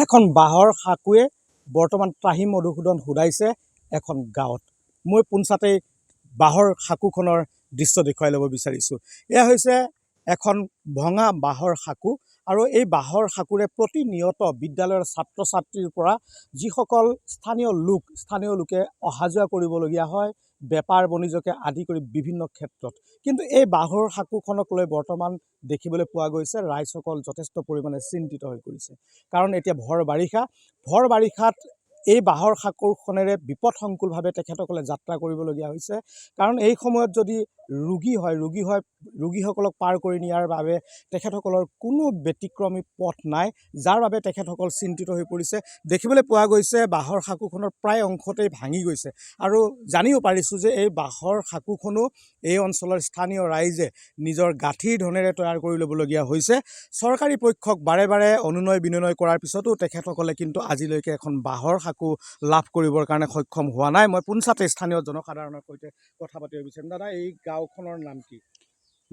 এখন বাঁহৰ সাঁকোৱে বৰ্তমান ত্ৰাহি মধুসূদন শুধাইছে এখন গাঁৱত। মই পোনছাতেই বাঁহৰ সাঁকোখনৰ দৃশ্য দেখুৱাই ল'ব বিচাৰিছোঁ। এয়া হৈছে এখন ভঙা বাঁহৰ সাঁকো আৰু এই বাঁহৰ সাঁকোৰে প্ৰতিনিয়ত বিদ্যালয়ৰ ছাত্ৰ ছাত্ৰীৰ পৰা যিসকল স্থানীয় লোকে অহা যোৱা কৰিবলগীয়া হয়, বেপাৰ বাণিজ্যকে আদি কৰি বিভিন্ন ক্ষেত্ৰত। কিন্তু এই বাঁহৰ সাঁকোখনক লৈ বৰ্তমান দেখিবলৈ পোৱা গৈছে ৰাইজসকল যথেষ্ট পৰিমাণে চিন্তিত হৈ পৰিছে। কাৰণ এতিয়া ভৰ বাৰিষাত এই বাঁহৰ সাঁকোখনেৰে বিপদসংকুলভাৱে তেখেতসকলে যাত্ৰা কৰিবলগীয়া হৈছে। কাৰণ এই সময়ত যদি ৰোগীসকলক পাৰ কৰি নিয়াৰ বাবে তেখেতসকলৰ কোনো ব্যতিক্ৰমী পথ নাই, যাৰ বাবে তেখেতসকল চিন্তিত হৈ পৰিছে। দেখিবলৈ পোৱা গৈছে বাঁহৰ সাঁকোখনৰ প্ৰায় অংশতেই ভাঙি গৈছে আৰু জানিব পাৰিছোঁ যে এই বাঁহৰ সাঁকোখনো এই অঞ্চলৰ স্থানীয় ৰাইজে নিজৰ গাঁঠিৰ ধনেৰে তৈয়াৰ কৰি ল'বলগীয়া হৈছে। চৰকাৰী পক্ষক বাৰে বাৰে অনুনয় বিনয় কৰাৰ পিছতো তেখেতসকলে কিন্তু আজিলৈকে এখন বাঁহৰ সাঁকো লাভ কৰিবৰ কাৰণে সক্ষম হোৱা নাই। মই পোনছাতে স্থানীয় জনসাধাৰণৰ সৈতে কথা পাতিব বিচাৰিম। দাদা, এই গাঁওখনৰ নাম কি?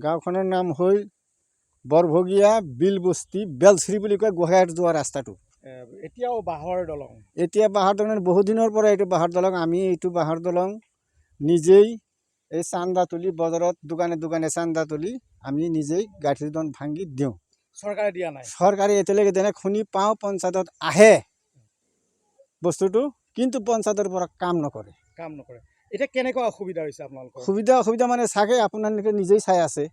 গাঁওখনৰ নাম হ'ল বৰভগীয়া বিলবস্তি বেলশ্ৰী বুলি কয়। গোহাঁইত যোৱা ৰাস্তাটো এতিয়াও বাঁহৰ দলং? এতিয়া বাঁহৰ দলং বহুত দিনৰ পৰা এইটো বাঁহৰ দলং। আমি এইটো বাঁহৰ দলং নিজেই এই চান্দা তুলি বজাৰত দোকানে চান্দা তুলি আমি নিজেই গাঁঠিৰ দন ভাঙি দিওঁ। চৰকাৰে দিয়া নাই? চৰকাৰে এতিয়ালৈকে যেনে শুনি পাওঁ পঞ্চায়তত আহে বস্তুটো, কিন্তু পঞ্চায়তৰ পৰা কাম নকৰে। এতিয়া কেনেকুৱা অসুবিধা হৈছে আপোনালোকৰ? অসুবিধা মানে চাগে আপোনালোকে নিজেই চাই আছে।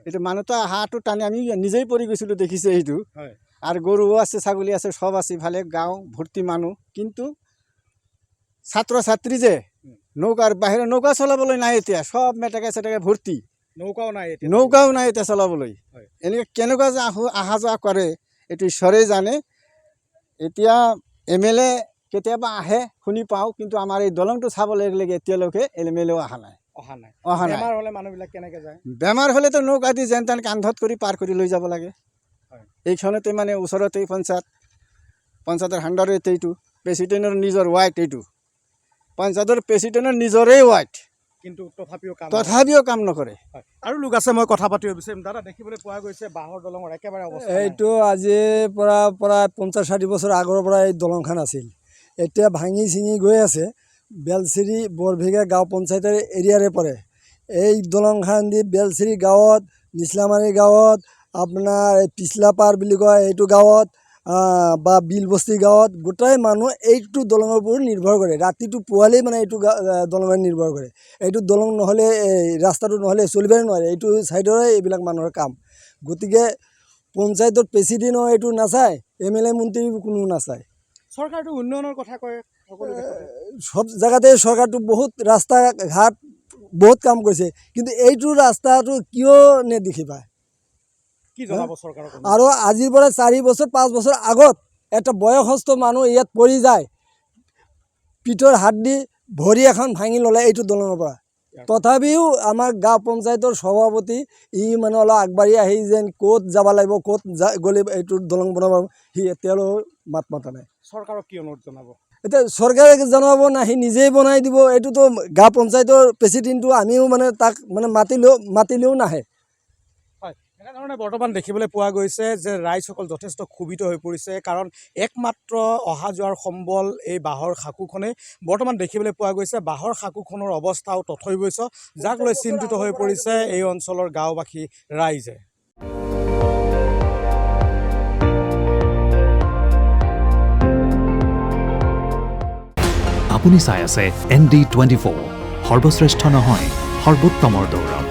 এইটো মানুহটো হাঁহটো টানি আমি নিজেই পৰি গৈছিলোঁ, দেখিছে এইটো। আৰু গৰুও আছে, ছাগলী আছে, সব আছে ইফালে গাঁও ভৰ্তি মানুহ। কিন্তু ছাত্ৰ ছাত্ৰী যে নৌকাৰ বাহিৰত নৌকা চলাবলৈ নাই এতিয়া, সব মেটেকা চেটেকা ভৰ্তি। নৌকাও নাই এতিয়া চলাবলৈ। এনেকৈ কেনেকুৱা যে অহা যোৱা কৰে এইটো ঈশ্বৰেই জানে। এতিয়া MLA কেতিয়াবা আহে শুনি পাওঁ, কিন্তু আমাৰ এই দলংটো চাবলৈ গ'লে এতিয়ালৈকে MLA অহা নাই। বেমাৰ হ'লে মানুহবিলাক কেনেকৈ যায়? বেমাৰ হ'লেতো নৌকা দি যেন তেন কান্ধত কৰি পাৰ কৰি লৈ যাব লাগে। এইখনতে মানে ওচৰতেই পঞ্চায়তৰ হাণ্ডাৰত এইটো প্ৰেচিডেণ্টৰ নিজৰ ৱাইট, এইটো পঞ্চায়তৰ প্ৰেচিডেণ্টৰ নিজৰেই ৱাইট, কিন্তু তথাপিও কাম নকৰে। আৰু লোক আছে, মই কথা পাতিব বিচাৰিম। দাদা, দেখিবলৈ পোৱা গৈছে বাঁহৰ দলঙৰ একেবাৰে অৱস্থা এইটো আজিৰ পৰা প্ৰায় 50-60 বছৰ আগৰ পৰা এই দলংখন আছিল। এতিয়া ভাঙি চিঙি গৈ আছে। বেলশ্ৰী বৰভগীয়া গাঁও পঞ্চায়তৰ এৰিয়াৰে পৰে। এই দলংখন দি বেলশ্ৰী গাঁৱত, নিচলামাৰী গাঁৱত, আপোনাৰ পিছলাপাৰ বুলি কয় এইটো গাঁৱত বা বিলবস্তি গাঁৱত গোটেই মানুহ এইটো দলঙৰ ওপৰত নিৰ্ভৰ কৰে। ৰাতিটো পুৱালেই মানে এইটো দলঙত নিৰ্ভৰ কৰে। এইটো দলং নহ'লে, এই ৰাস্তাটো নহ'লে চলিবই নোৱাৰে। এইটো ছাইডৰে এইবিলাক মানুহৰ কাম। গতিকে পঞ্চায়তৰ প্ৰেচিডেণ্টও এইটো নাচায়, MLA মন্ত্ৰী কোনো নাচায়। চৰকাৰটো উন্নয়নৰ কথা কয়, সব জেগাতে চৰকাৰটো বহুত ৰাস্তা ঘাট বহুত কাম কৰিছে, কিন্তু এইটো ৰাস্তাটো কিয় নেদেখি পায়? কি জনাব চৰকাৰক? আৰু আজিৰ পৰা 4 বছৰ 5 বছৰ আগত এটা বয়সস্থ মানুহ ইয়াত পৰি যায়, পিঠৰ হাত দি ভৰি এখন ভাঙি ল'লে এইটো দলঙৰ পৰা। তথাপিও আমাৰ গাঁও পঞ্চায়তৰ সভাপতি মানে অলপ আগবাঢ়ি আহি যেন ক'ত যাব লাগিব, ক'ত গ'লে এইটো দলং বনাব, সি এতিয়ালৈ মাত মতা নাই। চৰকাৰক কি অনুৰোধ জনাব? এতিয়া চৰকাৰে জনাব না সি নিজেই বনাই দিব? এইটোতো গাঁও পঞ্চায়তৰ প্ৰেচিডেণ্টটো আমিও মানে তাক মানে মাতিলেও নাহে। এনেধৰণে বৰ্তমান দেখিবলৈ পোৱা গৈছে যে ৰাইজসকল যথেষ্ট ক্ষোভিত হৈ পৰিছে। কাৰণ একমাত্ৰ অহা যোৱাৰ সম্বল এই বাঁহৰ সাঁকোখনেই। বৰ্তমান দেখিবলৈ পোৱা গৈছে বাঁহৰ সাঁকোখনৰ অৱস্থাও তথৈবচ, যাক লৈ চিন্তিত হৈ পৰিছে এই অঞ্চলৰ গাঁওবাসী ৰাইজে। আপুনি চাই আছে ND24, সৰ্বশ্ৰেষ্ঠ নহয় সৰ্বোত্তমৰ দৌৰ।